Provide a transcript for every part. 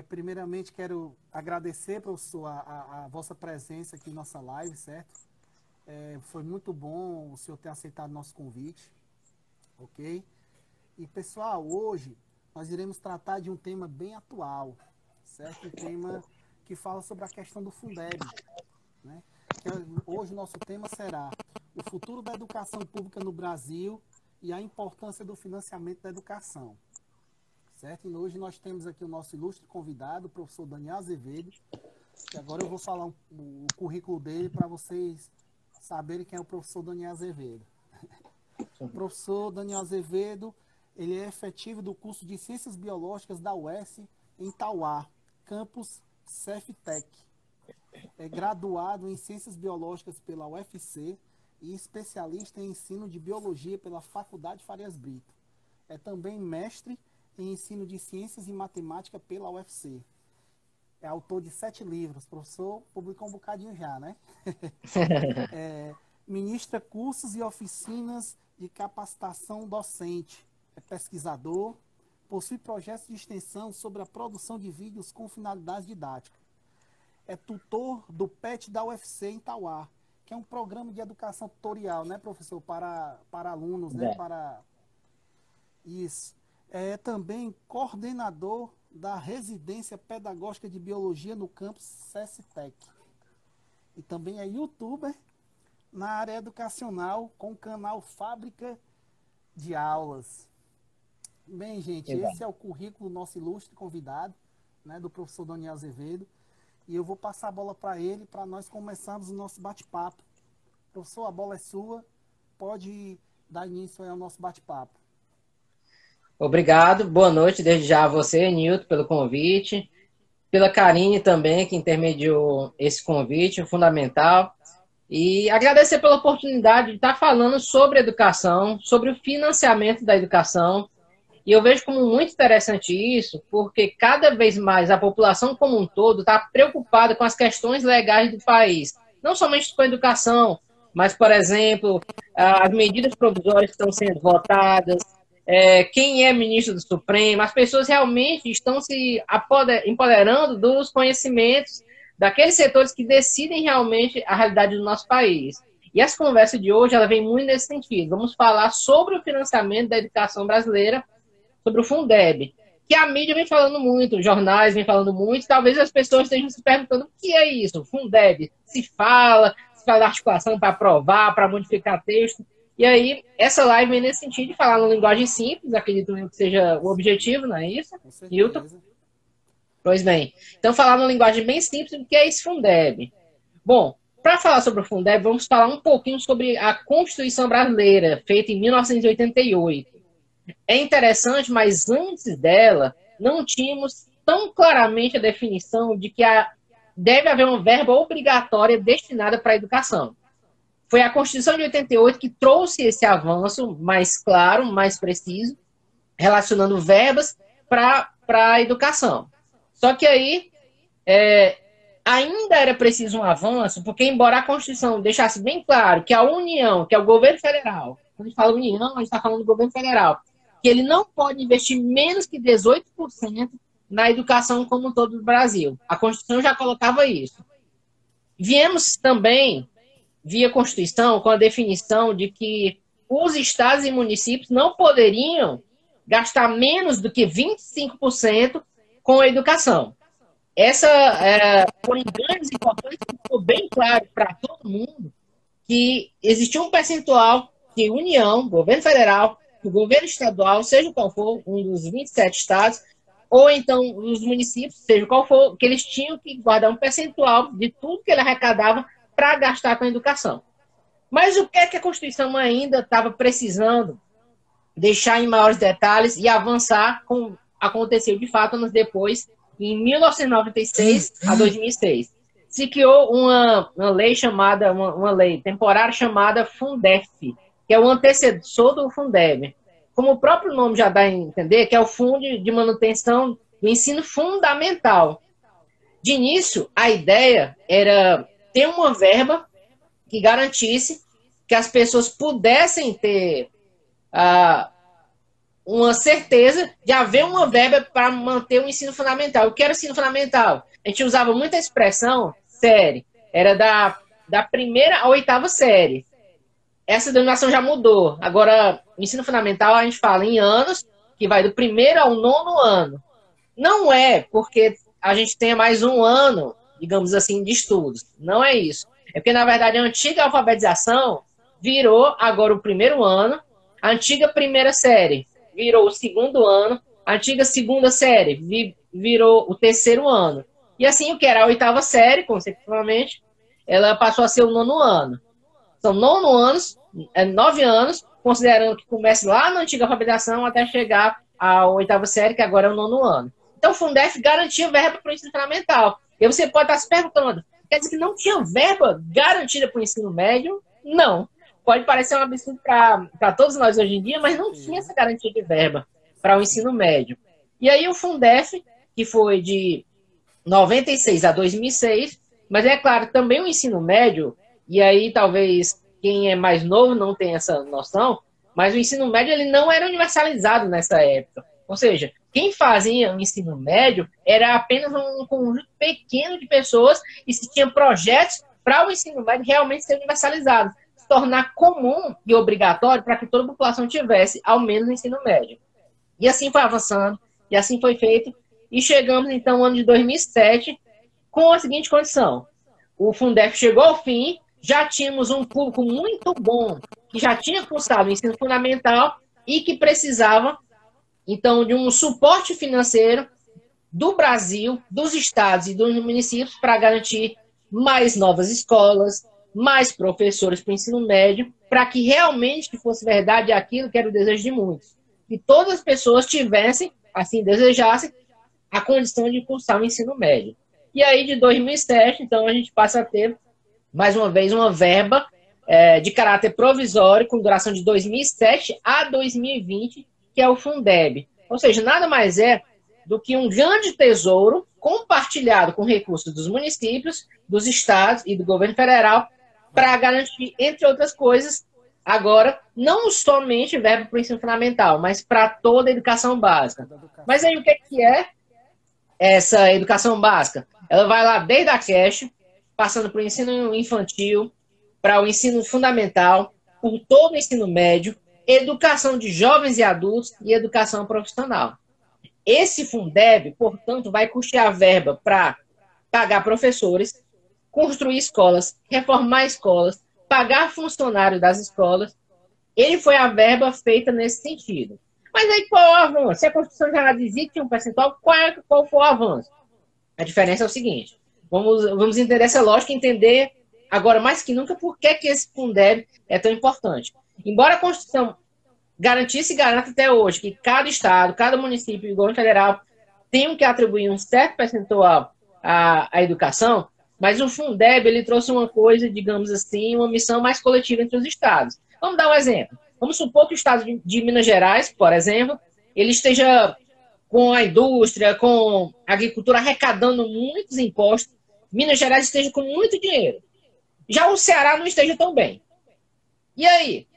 Primeiramente, quero agradecer, professor, a vossa presença aqui em nossa live, certo? Foi muito bom o senhor ter aceitado nosso convite, ok? E, pessoal, hoje nós iremos tratar de um tema bem atual, certo? Um tema que fala sobre a questão do Fundeb, né? Hoje o nosso tema será o futuro da educação pública no Brasil e a importância do financiamento da educação. Certo? E hoje nós temos aqui o nosso ilustre convidado, o professor Daniel Azevedo, que agora eu vou falar o currículo dele para vocês saberem quem é o professor Daniel Azevedo. O professor Daniel Azevedo, ele é efetivo do curso de Ciências Biológicas da UES em Tauá, campus Ceftec. É graduado em Ciências Biológicas pela UFC e especialista em ensino de Biologia pela Faculdade Farias Brito. É também mestre em ensino de ciências e matemática pela UFC. É autor de 7 livros. Professor, publicou um bocadinho já, né? Ministra cursos e oficinas de capacitação docente. É pesquisador. Possui projetos de extensão sobre a produção de vídeos com finalidade didática. É tutor do PET da UFC em Tauá, que é um programa de educação tutorial, né, professor? Para alunos, né? Isso. É também coordenador da residência pedagógica de biologia no campus CESTEC. E também é youtuber na área educacional com o canal Fábrica de Aulas. Bem, gente, esse é o currículo do nosso ilustre convidado, né, do professor Daniel Azevedo. E eu vou passar a bola para ele para nós começarmos o nosso bate-papo. Professor, a bola é sua. Pode dar início aí ao nosso bate-papo. Obrigado, boa noite desde já a você, Nilton, pelo convite, pela Karine também, que intermediou esse convite, fundamental, e agradecer pela oportunidade de estar falando sobre educação, sobre o financiamento da educação, e eu vejo como muito interessante isso, porque cada vez mais a população como um todo está preocupada com as questões legais do país, não somente com a educação, mas, por exemplo, as medidas provisórias que estão sendo votadas, quem é ministro do Supremo, as pessoas realmente estão se empoderando dos conhecimentos daqueles setores que decidem realmente a realidade do nosso país. E essa conversa de hoje, ela vem muito nesse sentido. Vamos falar sobre o financiamento da educação brasileira, sobre o Fundeb, que a mídia vem falando muito, os jornais vem falando muito, talvez as pessoas estejam se perguntando o que é isso, Fundeb, se fala da articulação para aprovar, para modificar texto. E aí, essa live vem nesse sentido de falar numa linguagem simples, acredito eu que seja o objetivo, não é isso, Nilton? Pois bem, então falar numa linguagem bem simples do que é esse Fundeb. Bom, para falar sobre o Fundeb, vamos falar um pouquinho sobre a Constituição Brasileira, feita em 1988. É interessante, mas antes dela, não tínhamos tão claramente a definição de que deve haver uma verba obrigatória destinada para a educação. Foi a Constituição de 88 que trouxe esse avanço mais claro, mais preciso, relacionando verbas para a educação. Só que aí ainda era preciso um avanço, porque embora a Constituição deixasse bem claro que a União, que é o governo federal, quando a gente fala União, a gente está falando do governo federal, que ele não pode investir menos que 18% na educação como um todo do Brasil. A Constituição já colocava isso. Viemos também, via Constituição, com a definição de que os estados e municípios não poderiam gastar menos do que 25% com a educação. Essa foram ganhos importantes que ficou bem claro para todo mundo que existia um percentual que União, governo federal, o governo estadual, seja qual for, um dos 27 estados, ou então os municípios, seja qual for, que eles tinham que guardar um percentual de tudo que ele arrecadava para gastar com a educação. Mas o que é que a Constituição ainda estava precisando deixar em maiores detalhes e avançar, como aconteceu de fato anos depois, em 1996 a 2006. Se criou uma lei chamada, uma lei temporária chamada Fundef, que é o antecessor do Fundeb. Como o próprio nome já dá a entender, que é o Fundo de Manutenção do Ensino Fundamental. De início, a ideia era ter uma verba que garantisse que as pessoas pudessem ter uma certeza de haver uma verba para manter o ensino fundamental. O que era o ensino fundamental? A gente usava muita expressão série. Era da primeira à oitava série. Essa denominação já mudou. Agora, o ensino fundamental, a gente fala em anos, que vai do primeiro ao nono ano. Não é porque a gente tenha mais um ano, digamos assim, de estudos. Não é isso. É porque, na verdade, a antiga alfabetização virou agora o primeiro ano, a antiga primeira série virou o segundo ano, a antiga segunda série virou o terceiro ano. E assim, o que era a oitava série, consecutivamente, ela passou a ser o nono ano. São 9 anos, considerando que começa lá na antiga alfabetização até chegar à oitava série, que agora é o nono ano. Então, o Fundef garantia verba para o ensino fundamental. E você pode estar se perguntando, quer dizer que não tinha verba garantida para o ensino médio? Não. Pode parecer um absurdo para todos nós hoje em dia, mas não tinha essa garantia de verba para o ensino médio. E aí o Fundef, que foi de 96 a 2006, mas é claro, também o ensino médio, e aí talvez quem é mais novo não tenha essa noção, mas o ensino médio ele não era universalizado nessa época. Ou seja, quem fazia o ensino médio era apenas um conjunto pequeno de pessoas e se tinha projetos para o ensino médio realmente ser universalizado, se tornar comum e obrigatório para que toda a população tivesse ao menos o ensino médio. E assim foi avançando, e assim foi feito, e chegamos então ao ano de 2007 com a seguinte condição. O Fundef chegou ao fim, já tínhamos um público muito bom, que já tinha cursado o ensino fundamental e que precisava, então, de um suporte financeiro do Brasil, dos estados e dos municípios para garantir mais novas escolas, mais professores para o ensino médio, para que realmente fosse verdade aquilo que era o desejo de muitos. Que todas as pessoas tivessem, assim desejassem, a condição de cursar o ensino médio. E aí, de 2007, então, a gente passa a ter, mais uma vez, uma verba de caráter provisório, com duração de 2007 a 2020, que é o Fundeb. Ou seja, nada mais é do que um grande tesouro compartilhado com recursos dos municípios, dos estados e do governo federal para garantir, entre outras coisas, agora, não somente verba para o ensino fundamental, mas para toda a educação básica. Mas aí o que é essa educação básica? Ela vai lá desde a creche, passando para o ensino infantil, para o ensino fundamental, por todo o ensino médio, educação de jovens e adultos e educação profissional. Esse Fundeb, portanto, vai custear verba para pagar professores, construir escolas, reformar escolas, pagar funcionários das escolas. Ele foi a verba feita nesse sentido. Mas aí qual é o avanço? Se a Constituição já dizia que tinha um percentual, qual foi o avanço? A diferença é o seguinte, vamos entender essa lógica e entender agora mais que nunca por que esse Fundeb é tão importante. Embora a Constituição garantisse e garanta até hoje que cada estado, cada município e o governo federal tenham que atribuir um certo percentual à educação, mas o Fundeb ele trouxe uma coisa, digamos assim, uma missão mais coletiva entre os estados. Vamos dar um exemplo. Vamos supor que o estado de Minas Gerais, por exemplo, ele esteja com a indústria, com a agricultura arrecadando muitos impostos, Minas Gerais esteja com muito dinheiro. Já o Ceará não esteja tão bem. E aí?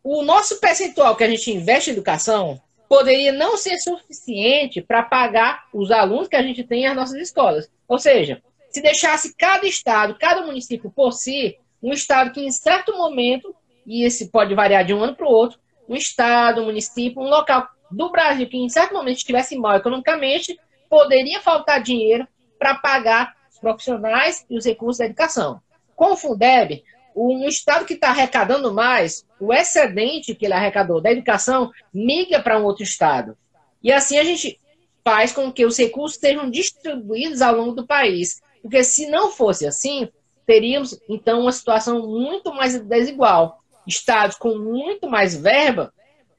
O nosso percentual que a gente investe em educação poderia não ser suficiente para pagar os alunos que a gente tem nas nossas escolas. Ou seja, se deixasse cada estado, cada município por si, um estado que em certo momento, e esse pode variar de um ano para o outro, um estado, um município, um local do Brasil que em certo momento estivesse mal economicamente, poderia faltar dinheiro para pagar os profissionais e os recursos da educação. Com o Fundeb, um estado que está arrecadando mais, o excedente que ele arrecadou da educação migra para um outro estado. E assim a gente faz com que os recursos sejam distribuídos ao longo do país. Porque se não fosse assim, teríamos então uma situação muito mais desigual. Estados com muito mais verba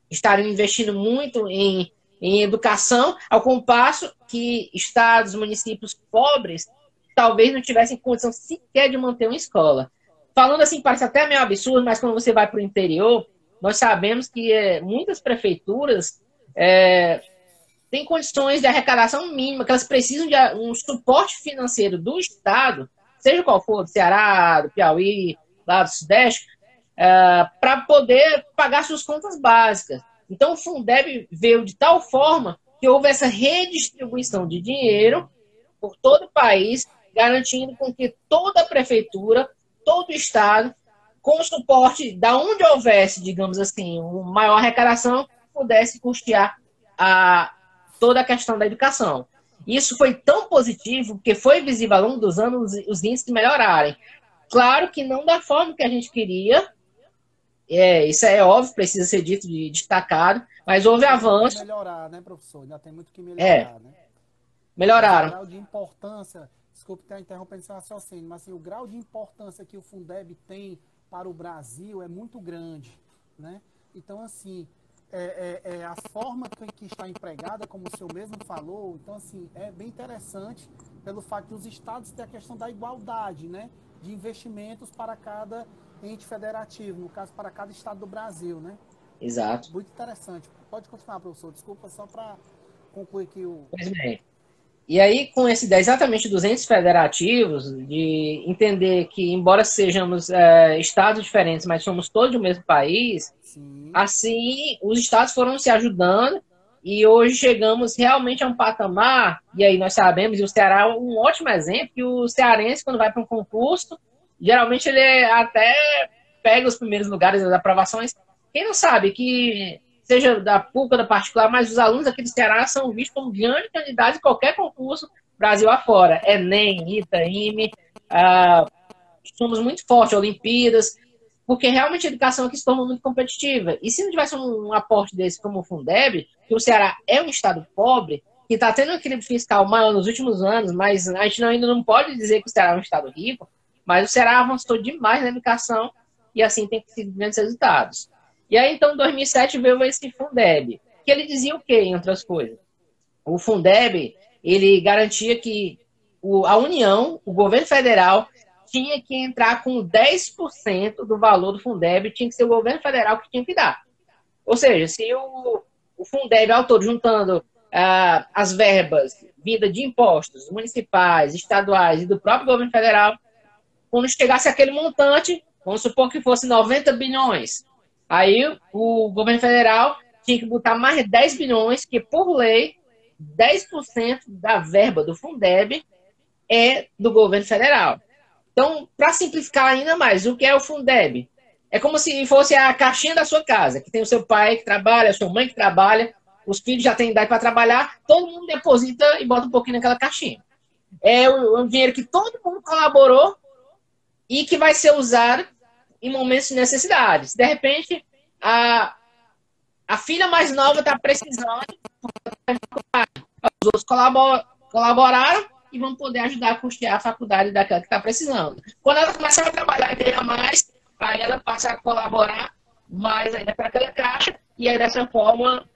estariam investindo muito em educação, ao compasso que estados, municípios pobres talvez não tivessem condição sequer de manter uma escola. Falando assim, parece até meio absurdo, mas quando você vai para o interior, nós sabemos que muitas prefeituras têm condições de arrecadação mínima, que elas precisam de um suporte financeiro do Estado, seja qual for, do Ceará, do Piauí, lá do Sudeste, para poder pagar suas contas básicas. Então, o Fundeb veio de tal forma que houve essa redistribuição de dinheiro por todo o país, garantindo com que toda a prefeitura, todo o estado, com o suporte da onde houvesse, digamos assim, uma maior arrecadação, pudesse custear toda a questão da educação. Isso foi tão positivo que foi visível ao longo dos anos os índices melhorarem. Claro que não da forma que a gente queria, isso é óbvio, precisa ser dito e destacado, mas houve avanço. Tem que melhorar, né, professor? Ainda tem muito que melhorar, né? Melhoraram. O grau de importância, desculpe estar interrompendo seu raciocínio, mas assim, o grau de importância que o Fundeb tem para o Brasil é muito grande, né? Então, assim, a forma que está empregada, como o senhor mesmo falou, então, assim, é bem interessante pelo fato de os estados ter a questão da igualdade, né? De investimentos para cada ente federativo, no caso, para cada estado do Brasil, né? Exato. Muito interessante. Pode continuar, professor. Desculpa, só para concluir aqui o... Pois bem. E aí, com esse exatamente dos entes federativos, de entender que, embora sejamos estados diferentes, mas somos todos do mesmo país, sim, assim, os estados foram se ajudando e hoje chegamos realmente a um patamar, e aí nós sabemos, e o Ceará é um ótimo exemplo, que o cearense, quando vai para um concurso, geralmente ele até pega os primeiros lugares das aprovações. Quem não sabe que, seja da PUC ou da particular, mas os alunos aqui do Ceará são vistos como grandes candidatos em qualquer concurso Brasil afora. Enem, ITA, somos muito fortes, Olimpíadas, porque realmente a educação aqui se tornou muito competitiva. E se não tivesse um aporte desse como o Fundeb, que o Ceará é um estado pobre, que está tendo um equilíbrio fiscal maior nos últimos anos, mas a gente ainda não pode dizer que o Ceará é um estado rico, mas o Ceará avançou demais na educação e assim tem sido grandes resultados. E aí, então, em 2007, veio esse Fundeb, que ele dizia o quê, entre outras coisas? O Fundeb, ele garantia que a União, o governo federal, tinha que entrar com 10% do valor do Fundeb, tinha que ser o governo federal que tinha que dar. Ou seja, se o Fundeb, ao todo, juntando as verbas vindas de impostos municipais, estaduais e do próprio governo federal, quando chegasse aquele montante, vamos supor que fosse 90 bilhões, aí o governo federal tinha que botar mais 10 bilhões, que por lei, 10% da verba do Fundeb é do governo federal. Então, para simplificar ainda mais, o que é o Fundeb? É como se fosse a caixinha da sua casa, que tem o seu pai que trabalha, a sua mãe que trabalha, os filhos já têm idade para trabalhar, todo mundo deposita e bota um pouquinho naquela caixinha. É um dinheiro que todo mundo colaborou e que vai ser usado em momentos de necessidade. Se de repente a filha mais nova está precisando, os outros colaboraram e vão poder ajudar a custear a faculdade daquela que está precisando. Quando ela começar a trabalhar e ganhar mais, aí ela passa a colaborar mais ainda para aquela caixa e aí dessa forma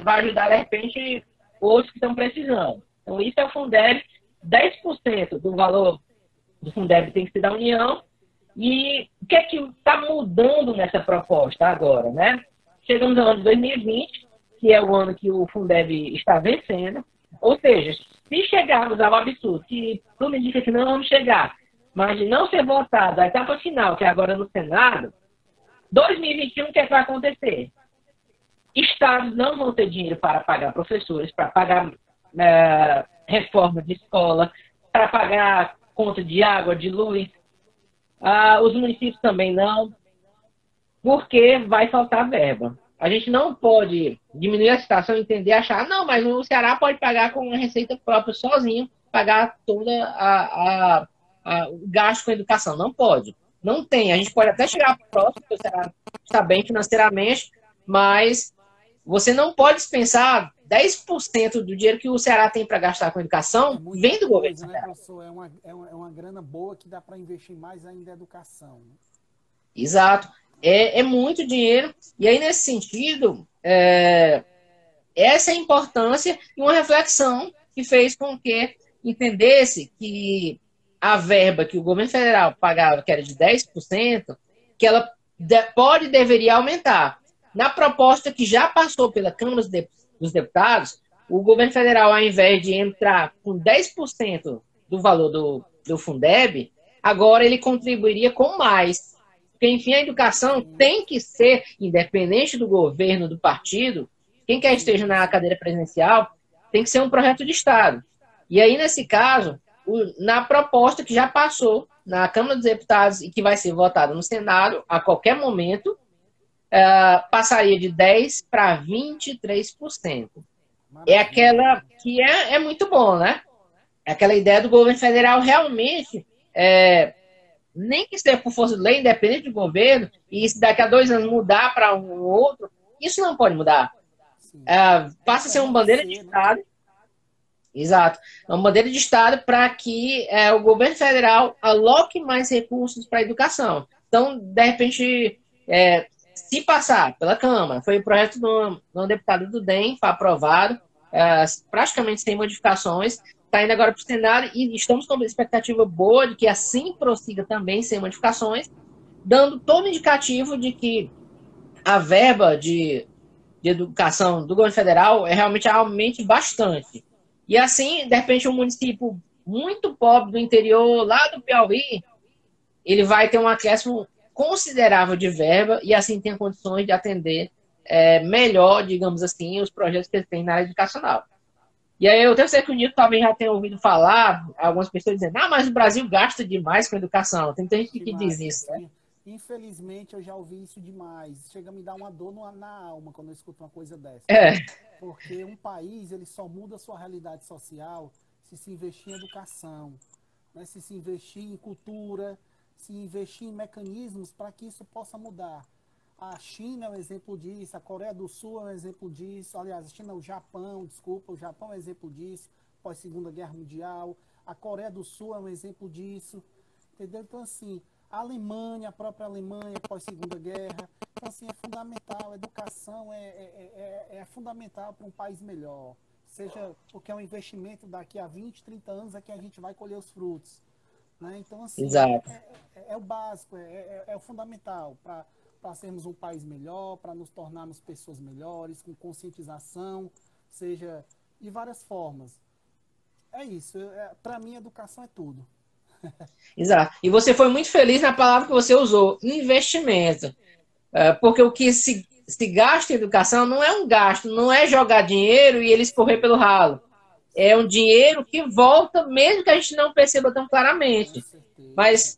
vai ajudar de repente outros que estão precisando. Então isso é o Fundeb, 10% do valor do Fundeb tem que ser da União. E o que é que está mudando nessa proposta agora, né? Chegamos ao ano de 2020, que é o ano que o Fundeb está vencendo. Ou seja, se chegarmos ao absurdo, que tudo indica que não vamos chegar, mas de não ser votado a etapa final, que é agora no Senado, 2021, o que é que vai acontecer? Estados não vão ter dinheiro para pagar professores, para pagar reforma de escola, para pagar conta de água, de luz. Os municípios também não, porque vai faltar verba. A gente não pode diminuir a situação, entender, achar, não, mas o Ceará pode pagar com a receita própria sozinho, pagar toda o gasto com a educação. Não pode. Não tem. A gente pode até chegar próximo, porque o Ceará está bem financeiramente, mas você não pode dispensar 10% do dinheiro que o Ceará tem para gastar com educação, vem do governo federal. Né, professor? É uma grana boa que dá para investir mais ainda em educação. Né? Exato. É muito dinheiro. E aí, nesse sentido, essa é a importância e uma reflexão que fez com que entendesse que a verba que o governo federal pagava, que era de 10%, que ela deveria aumentar. Na proposta que já passou pela Câmara dos Deputados, o governo federal, ao invés de entrar com 10% do valor do Fundeb, agora ele contribuiria com mais. Porque, enfim, a educação tem que ser, independente do governo, do partido, quem quer esteja na cadeira presidencial, tem que ser um projeto de Estado. E aí, nesse caso, na proposta que já passou na Câmara dos Deputados e que vai ser votada no Senado a qualquer momento, passaria de 10% para 23%. É aquela que é muito bom, né? É aquela ideia do governo federal realmente, nem que seja por força de lei, independente do governo, e se daqui a 2 anos mudar para um outro, isso não pode mudar. Passa a ser uma bandeira de Estado. Exato. Uma bandeira de Estado para que o governo federal aloque mais recursos para a educação. Então, de repente, se passar pela Câmara, foi o projeto do deputado do DEM, foi aprovado, praticamente sem modificações, está indo agora para o Senado e estamos com uma expectativa boa de que assim prossiga também sem modificações, dando todo indicativo de que a verba de educação do governo federal realmente aumente bastante. E assim, de repente, um município muito pobre do interior, lá do Piauí, ele vai ter um acréscimo considerável de verba e assim tem condições de atender melhor, digamos assim, os projetos que ele tem na área educacional. E aí eu tenho certeza que o Nito também já tem ouvido falar, algumas pessoas dizendo, mas o Brasil gasta demais com educação. Tem muita gente que diz isso, né? Infelizmente, eu já ouvi isso demais. Chega a me dar uma dor na alma quando eu escuto uma coisa dessa. Porque um país, ele só muda a sua realidade social se investir em educação, né? Se investir em cultura, se investir em mecanismos para que isso possa mudar. A China é um exemplo disso, a Coreia do Sul é um exemplo disso, aliás, a China, o Japão é um exemplo disso, pós-Segunda Guerra Mundial, a Coreia do Sul é um exemplo disso, entendeu? Então, assim, a Alemanha, a própria Alemanha, pós-Segunda Guerra, então, assim, é fundamental, a educação é fundamental para um país melhor, seja porque é um investimento daqui a 20, 30 anos é que a gente vai colher os frutos, né? Então, assim, é o básico, é o fundamental para sermos um país melhor, para nos tornarmos pessoas melhores, com conscientização, seja de várias formas. É isso, para mim, educação é tudo. Exato. E você foi muito feliz na palavra que você usou, investimento. Porque o que se gasta em educação não é um gasto, não é jogar dinheiro e ele escorrer pelo ralo. É um dinheiro que volta, mesmo que a gente não perceba tão claramente. Mas,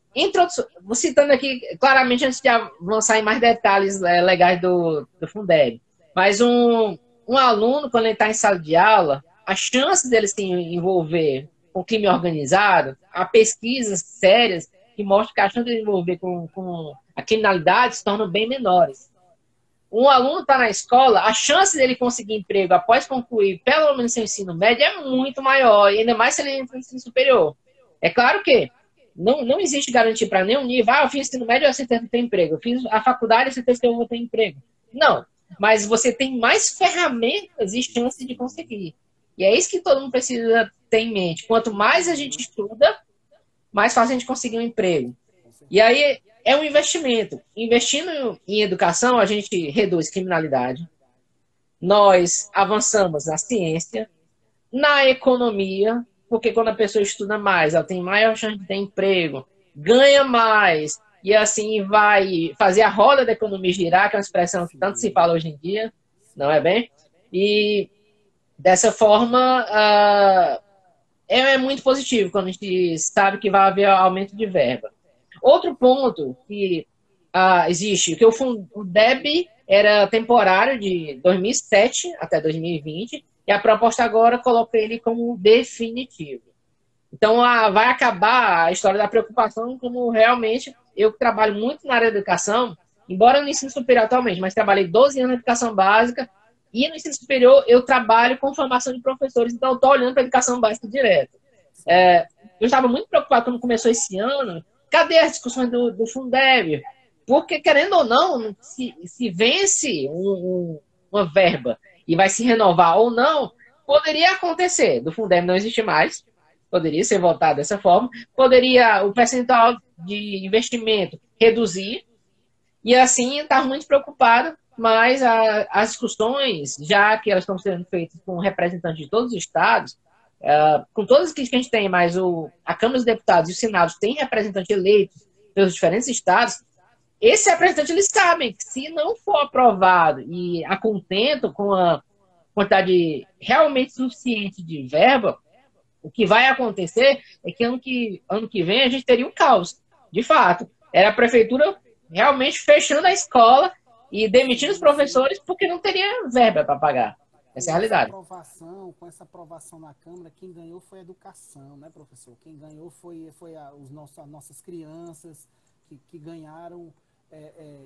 vou citando aqui claramente, antes de avançar em mais detalhes legais do Fundeb. Mas um aluno, quando ele está em sala de aula, a chance dele se envolver com crime organizado, há pesquisas sérias que mostram que a chance de se envolver com a criminalidade se tornam bem menores. Um aluno está na escola, a chance dele conseguir emprego após concluir pelo menos seu ensino médio é muito maior, e ainda mais se ele entra no ensino superior. É claro que não existe garantia para nenhum nível, eu fiz ensino médio, eu certeza que tenho emprego, eu fiz a faculdade, eu certeza que eu vou ter emprego. Não, mas você tem mais ferramentas e chances de conseguir. E é isso que todo mundo precisa ter em mente. Quanto mais a gente estuda, mais fácil a gente conseguir um emprego. E aí é um investimento. Investindo em educação, a gente reduz criminalidade. Nós avançamos na ciência, na economia, porque quando a pessoa estuda mais, ela tem maior chance de ter emprego, ganha mais, e assim vai fazer a roda da economia girar, que é uma expressão que tanto se fala hoje em dia, não é bem? E dessa forma, é muito positivo quando a gente sabe que vai haver aumento de verba. Outro ponto que existe, que o Fundeb era temporário de 2007 até 2020, e a proposta agora coloca ele como definitivo. Então, vai acabar a história da preocupação, como realmente eu que trabalho muito na área da educação, embora no ensino superior atualmente, mas trabalhei 12 anos na educação básica, e no ensino superior eu trabalho com formação de professores, então eu estou olhando para a educação básica direto. Eu estava muito preocupado quando começou esse ano, cadê as discussões do Fundeb? Porque, querendo ou não, se vence uma verba e vai se renovar ou não, poderia acontecer do Fundeb não existir mais, poderia ser votado dessa forma, poderia o percentual de investimento reduzir, e assim estar muito preocupado, mas as discussões, já que elas estão sendo feitas com representantes de todos os estados, com todas as que a gente tem, mas a Câmara dos Deputados e o Senado têm representantes eleitos pelos diferentes estados, Esse representante, eles sabem que se não for aprovado e a contento com a quantidade realmente suficiente de verba, o que vai acontecer é que ano que vem a gente teria um caos, de fato. Era a prefeitura realmente fechando a escola e demitindo os professores porque não teria verba para pagar. Essa é a realidade. Com essa aprovação na Câmara, quem ganhou foi a educação, né, professor? Quem ganhou foi as nossas crianças que ganharam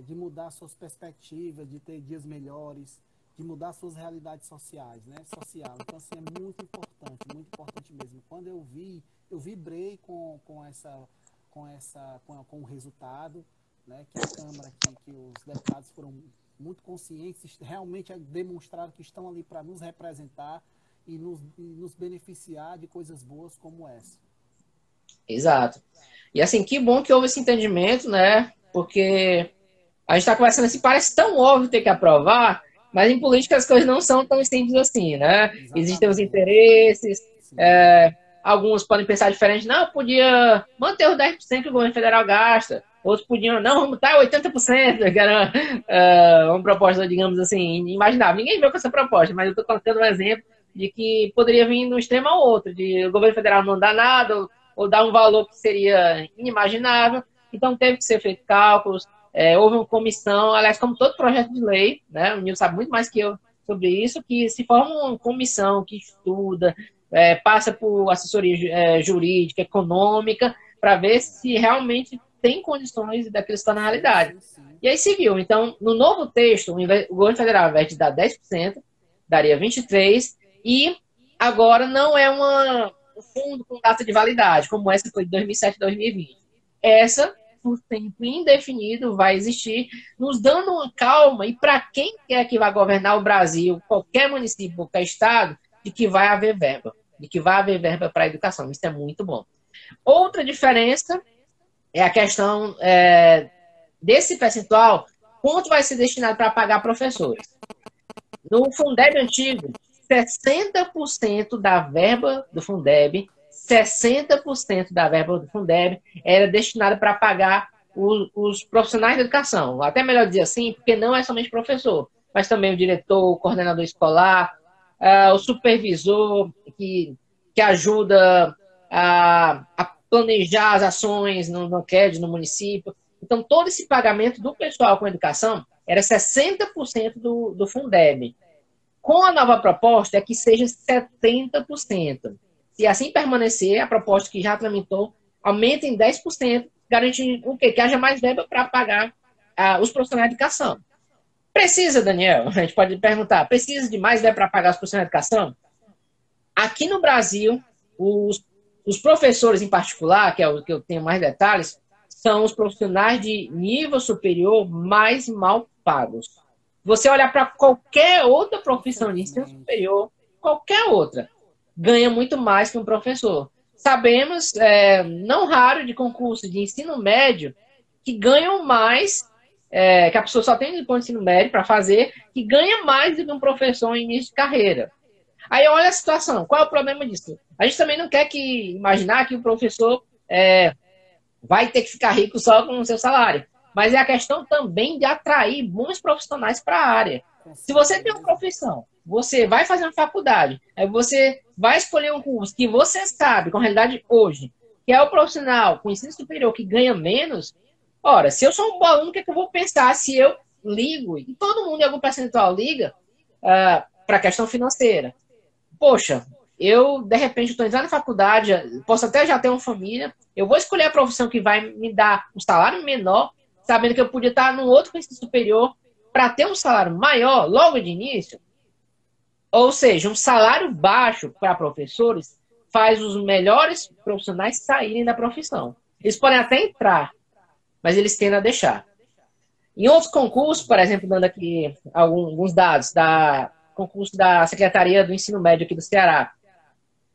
de mudar suas perspectivas, de ter dias melhores, de mudar suas realidades sociais, né? Então, assim, é muito importante mesmo. Quando eu vibrei com o resultado, né? Que a Câmara, que os deputados foram muito conscientes, realmente demonstraram que estão ali para nos representar e nos beneficiar de coisas boas como essa. Exato. E assim, que bom que houve esse entendimento, né? Porque a gente está conversando assim, parece tão óbvio ter que aprovar, mas em política as coisas não são tão simples assim, né? Exatamente. Existem os interesses, alguns podem pensar diferente, não, podia manter os 10% que o governo federal gasta, outros podiam, não, vamos estar 80%, que era uma proposta, digamos assim, inimaginável. Ninguém veio com essa proposta, mas eu estou colocando um exemplo de que poderia vir de um extremo ao outro, de o governo federal não dar nada, ou dar um valor que seria inimaginável. Então teve que ser feito cálculos, houve uma comissão, aliás, como todo projeto de lei, né, o Nil sabe muito mais que eu sobre isso, que se forma uma comissão que estuda, passa por assessoria jurídica, econômica, para ver se realmente tem condições daquilo estar na realidade. E aí se viu. Então, no novo texto, o governo federal, ao invés de dar 10%, daria 23%, e agora não é um fundo com data de validade, como essa foi de 2007 e 2020. Essa, por tempo indefinido, vai existir, nos dando uma calma, e para quem quer que vai governar o Brasil, qualquer município, qualquer estado, de que vai haver verba, para a educação. Isso é muito bom. Outra diferença é a questão desse percentual, quanto vai ser destinado para pagar professores. No Fundeb antigo, 60% da verba do Fundeb, 60% da verba do Fundeb era destinada para pagar os profissionais de educação. Até melhor dizer assim, porque não é somente professor, mas também o diretor, o coordenador escolar, o supervisor que ajuda a planejar as ações no CAD, no município. Então, todo esse pagamento do pessoal com educação era 60% do Fundeb. Com a nova proposta é que seja 70%. Se assim permanecer, a proposta que já tramitou aumenta em 10%, garantindo o quê? Que haja mais verba para pagar os profissionais de educação. Precisa, Daniel? A gente pode perguntar, precisa de mais verba para pagar os profissionais de educação? Aqui no Brasil, os professores em particular, que é o que eu tenho mais detalhes, são os profissionais de nível superior mais mal pagos. Você olhar para qualquer outra profissão de ensino superior, qualquer outra, ganha muito mais que um professor. Sabemos, não raro, de concursos de ensino médio que ganham mais, que a pessoa só tem de ensino médio para fazer, que ganha mais do que um professor em início de carreira. Aí olha a situação, qual é o problema disso? A gente também não quer imaginar que o professor vai ter que ficar rico só com o seu salário. Mas é a questão também de atrair bons profissionais para a área. Se você tem uma profissão, você vai fazer uma faculdade, aí você vai escolher um curso que você sabe, com a realidade hoje, que é o profissional com ensino superior que ganha menos, ora, se eu sou um bom aluno, o que eu vou pensar se eu ligo, e todo mundo em algum percentual liga, para a questão financeira? Poxa, eu, de repente, estou entrando na faculdade, posso até já ter uma família, eu vou escolher a profissão que vai me dar um salário menor, sabendo que eu podia estar num outro ensino superior para ter um salário maior logo de início. Ou seja, um salário baixo para professores faz os melhores profissionais saírem da profissão. Eles podem até entrar, mas eles tendem a deixar. Em outros concursos, por exemplo, dando aqui alguns dados, concurso da Secretaria do Ensino Médio aqui do Ceará,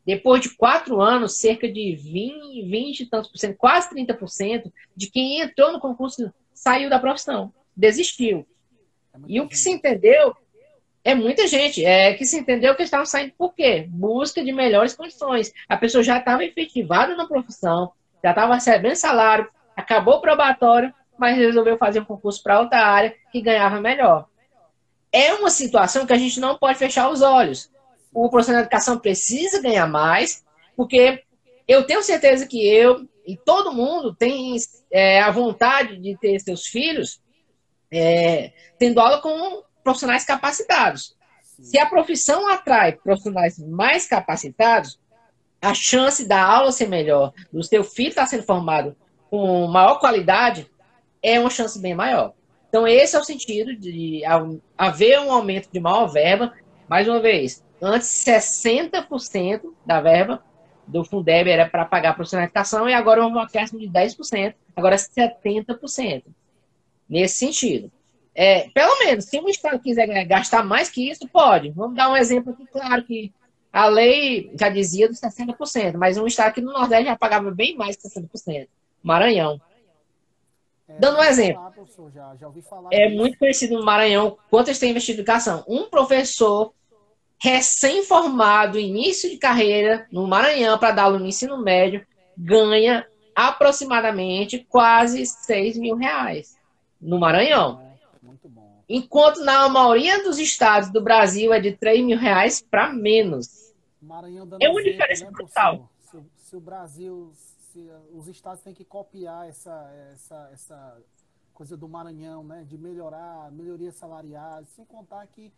depois de 4 anos, cerca de 20 e tantos por cento, quase 30% de quem entrou no concurso saiu da profissão, desistiu. E o que se entendeu, muita gente, que se entendeu que estavam saindo por quê? Busca de melhores condições. A pessoa já estava efetivada na profissão, já estava recebendo salário, acabou o probatório, mas resolveu fazer um concurso para outra área que ganhava melhor. É uma situação que a gente não pode fechar os olhos. O profissional de educação precisa ganhar mais, porque eu tenho certeza que eu e todo mundo tem a vontade de ter seus filhos tendo aula com profissionais capacitados. Se a profissão atrai profissionais mais capacitados, a chance da aula ser melhor, do seu filho estar sendo formado com maior qualidade, é uma chance bem maior. Então, esse é o sentido de haver um aumento de maior verba. Mais uma vez, antes 60% da verba do Fundeb era para pagar a profissional de educação e agora um acréscimo de 10%, agora 70%. Nesse sentido. Pelo menos, se um estado quiser gastar mais que isso, pode. Vamos dar um exemplo aqui, claro que a lei já dizia dos 60%, mas um estado aqui no Nordeste já pagava bem mais que 60%. Maranhão. Dando um exemplo. Já ouvi falar muito conhecido no Maranhão quanto eles têm investido em educação. Um professor recém-formado, início de carreira, no Maranhão, para dar aula no ensino médio, ganha aproximadamente quase R$6.000 no Maranhão. Muito bom. Enquanto na maioria dos estados do Brasil é de R$3.000 para menos. Maranhão dando uma diferença brutal. Se o Brasil, os estados têm que copiar essa coisa do Maranhão, né, de melhoria salarial, sem contar que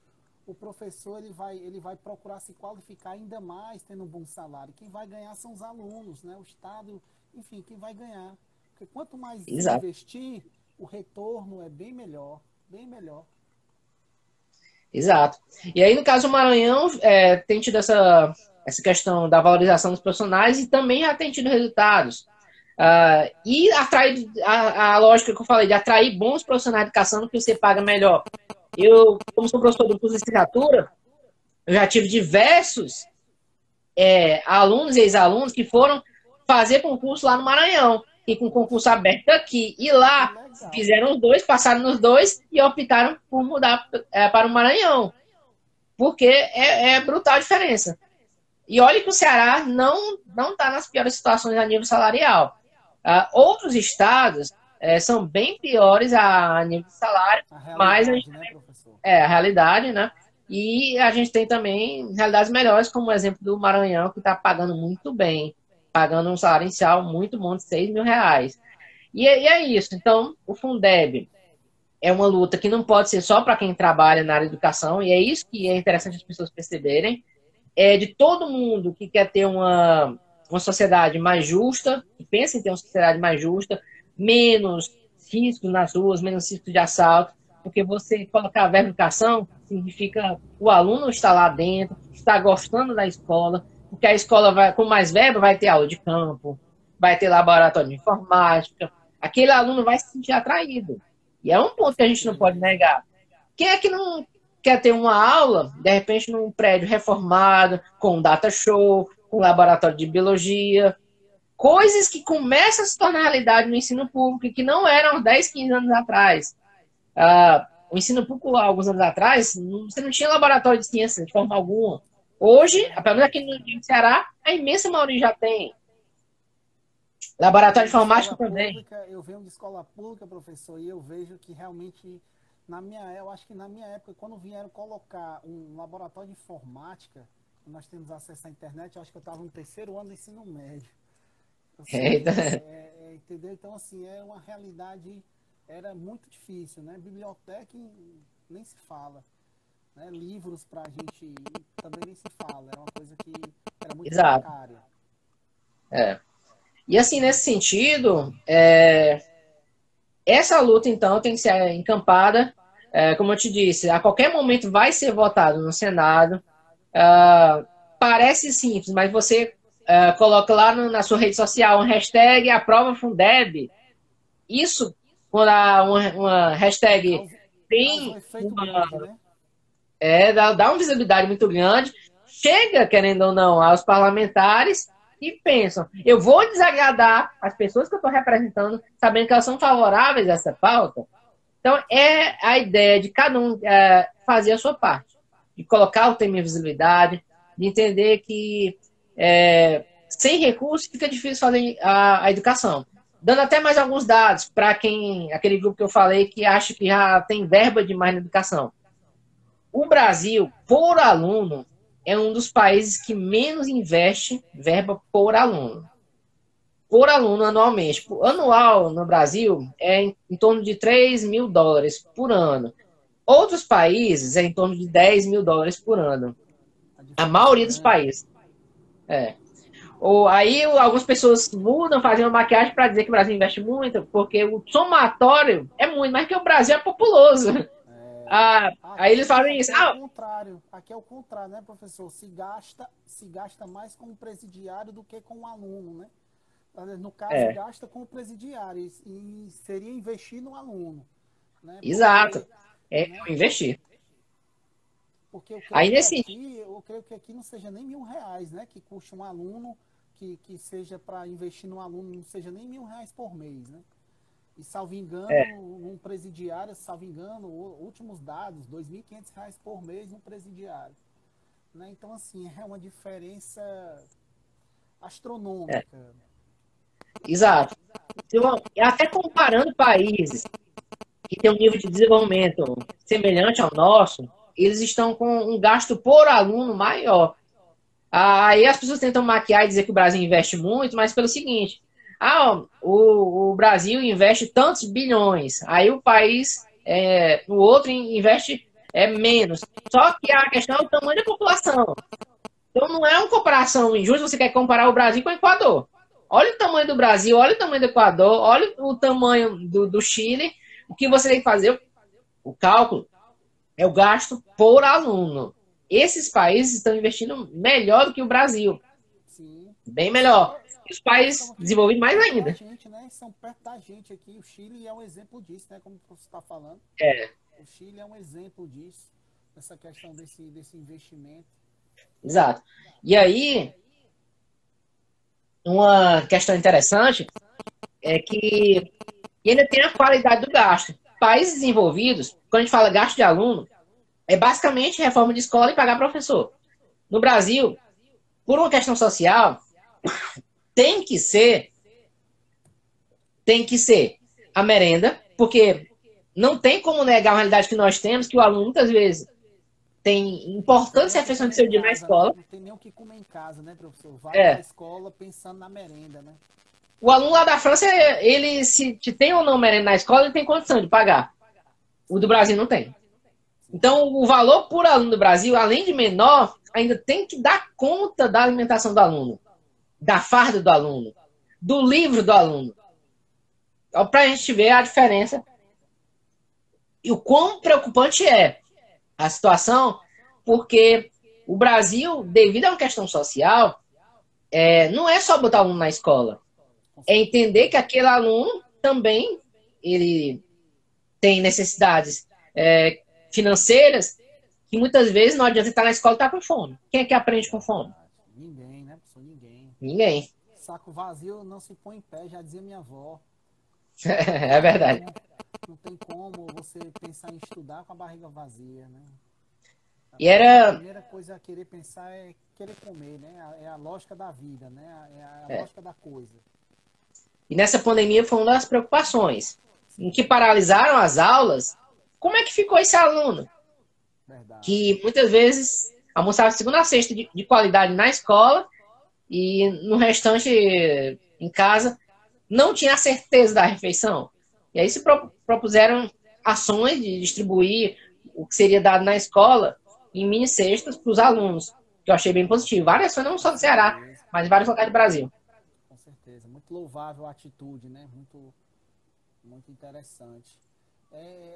o professor ele vai procurar se qualificar ainda mais tendo um bom salário. Quem vai ganhar são os alunos, né, o estado, enfim, quem vai ganhar. Porque quanto mais investir, o retorno é bem melhor, bem melhor. Exato. E aí, no caso do Maranhão, tem tido essa questão da valorização dos profissionais e também já tem tido resultados. E atrai a lógica que eu falei, de atrair bons profissionais de educação que você paga melhor. Eu, como sou professor do curso de licenciatura, eu já tive diversos alunos e ex-alunos que foram fazer concurso lá no Maranhão, e com concurso aberto aqui. E lá fizeram os dois, passaram nos dois e optaram por mudar para o Maranhão. Porque é brutal a diferença. E olha que o Ceará não está nas piores situações a nível salarial. Outros estados são bem piores a nível de salário, mas a gente a realidade, né? E a gente tem também realidades melhores, como o exemplo do Maranhão, que está pagando muito bem, pagando um salário inicial muito bom de R$6.000. E é isso. Então, o Fundeb é uma luta que não pode ser só para quem trabalha na área de educação, e é isso que é interessante as pessoas perceberem. É de todo mundo que quer ter uma sociedade mais justa, que pensa em ter uma sociedade mais justa, menos riscos nas ruas, menos riscos de assalto, porque você colocar a verba em educação significa o aluno estar lá dentro, estar gostando da escola, porque a escola, com mais verba, vai ter aula de campo, vai ter laboratório de informática, aquele aluno vai se sentir atraído. E é um ponto que a gente não pode negar. Quem é que não quer ter uma aula, de repente, num prédio reformado, com data show, com laboratório de biologia, coisas que começam a se tornar realidade no ensino público e que não eram 10, 15 anos atrás. O ensino público, há alguns anos atrás, você não tinha laboratório de ciência de forma alguma. Hoje, pelo menos aqui no Ceará, a imensa maioria já tem. Laboratório de informática também. Eu venho de escola pública, professor, e eu vejo que realmente, eu acho que na minha época, quando vieram colocar um laboratório de informática, nós temos acesso à internet, eu acho que eu estava no 3º ano do ensino médio. Entendeu? Então, assim, é uma realidade, era muito difícil, né? Biblioteca nem se fala. Né? Livros para a gente também nem se fala. Era uma coisa que era muito precária. E assim, nesse sentido, essa luta, então, tem que ser encampada, como eu te disse, a qualquer momento vai ser votado no Senado. Parece simples, mas você coloca lá na sua rede social uma hashtag aprova Fundeb. Isso, quando uma hashtag tem dá uma visibilidade muito grande, chega, querendo ou não, aos parlamentares e pensam, eu vou desagradar as pessoas que eu estou representando, sabendo que elas são favoráveis a essa pauta. Então, é a ideia de cada um fazer a sua parte, de colocar o tema em visibilidade, de entender que sem recursos fica difícil fazer a educação. dando até mais alguns dados para aquele grupo que eu falei que acha que já tem verba demais na educação. O Brasil, por aluno, é um dos países que menos investe verba por aluno. Por aluno anualmente. Anual no Brasil é em torno de 3 mil dólares por ano. Outros países é em torno de 10 mil dólares por ano. A maioria dos países. Ou aí algumas pessoas mudam, fazem uma maquiagem para dizer que o Brasil investe muito, porque o somatório é muito, mas que o Brasil é populoso. Aí eles fazem isso. Aqui é o contrário, né, professor? Se gasta mais com o presidiário do que com o aluno, né? No caso, gasta com o presidiário e seria investir no aluno. Né? Exato. Investir. Porque eu creio que aqui não seja nem R$ 1.000, né? Que custa um aluno, que seja para investir no aluno, não seja nem R$ 1.000 por mês, né? E, salvo engano, um presidiário, salvo engano, últimos dados, R$ 2.500 por mês um presidiário. Né? Então, assim, é uma diferença astronômica. Exato. Até comparando países que têm um nível de desenvolvimento semelhante ao nosso, eles estão com um gasto por aluno maior. Aí as pessoas tentam maquiar e dizer que o Brasil investe muito, mas pelo seguinte, o Brasil investe tantos bilhões, aí o país, o outro investe menos. Só que a questão é o tamanho da população. Então não é uma comparação injusta, você quer comparar o Brasil com o Equador. Olha o tamanho do Brasil, olha o tamanho do Equador, olha o tamanho do Chile. O que você tem que fazer, o cálculo, é o gasto por aluno. Esses países estão investindo melhor do que o Brasil. Sim. Bem melhor. E os países desenvolvidos mais ainda. Gente, né? São perto da gente aqui. O Chile é um exemplo disso, né? Como você está falando. O Chile é um exemplo disso. Essa questão desse investimento. Exato. E aí, uma questão interessante é que ainda tem a qualidade do gasto. Países desenvolvidos, quando a gente fala gasto de aluno, é basicamente reforma de escola e pagar professor. No Brasil, por uma questão social, tem que ser a merenda, porque não tem como negar a realidade que nós temos, que o aluno muitas vezes tem importantes refeições de seu dia na escola. Não tem nem o que comer em casa, né, professor? Vai para a escola pensando na merenda, né? O aluno lá da França, ele se tem ou não merenda na escola, ele tem condição de pagar. O do Brasil não tem. Então, o valor por aluno do Brasil, além de menor, ainda tem que dar conta da alimentação do aluno, da farda do aluno, do livro do aluno. Para a gente ver a diferença e o quão preocupante é a situação, porque o Brasil, devido a uma questão social, não é só botar o aluno na escola. É entender que aquele aluno também ele tem necessidades financeiras que muitas vezes não adianta estar na escola e estar com fome. Quem é que aprende com fome? Ninguém, né, professor? Ninguém. Ninguém. Saco vazio não se põe em pé, já dizia minha avó. É verdade. Não tem como você pensar em estudar com a barriga vazia, né? A primeira coisa a querer pensar é querer comer, né? É a lógica da vida, né? É a lógica da coisa. E nessa pandemia foi uma das preocupações. Em que paralisaram as aulas, como é que ficou esse aluno? Verdade. Que muitas vezes almoçava de segunda a sexta de qualidade na escola e no restante em casa não tinha a certeza da refeição. E aí se propuseram ações de distribuir o que seria dado na escola em mini cestas para os alunos, que eu achei bem positivo. Várias ações, não só do Ceará, mas em vários locais do Brasil. Com certeza. Muito louvável a atitude, né? Muito interessante.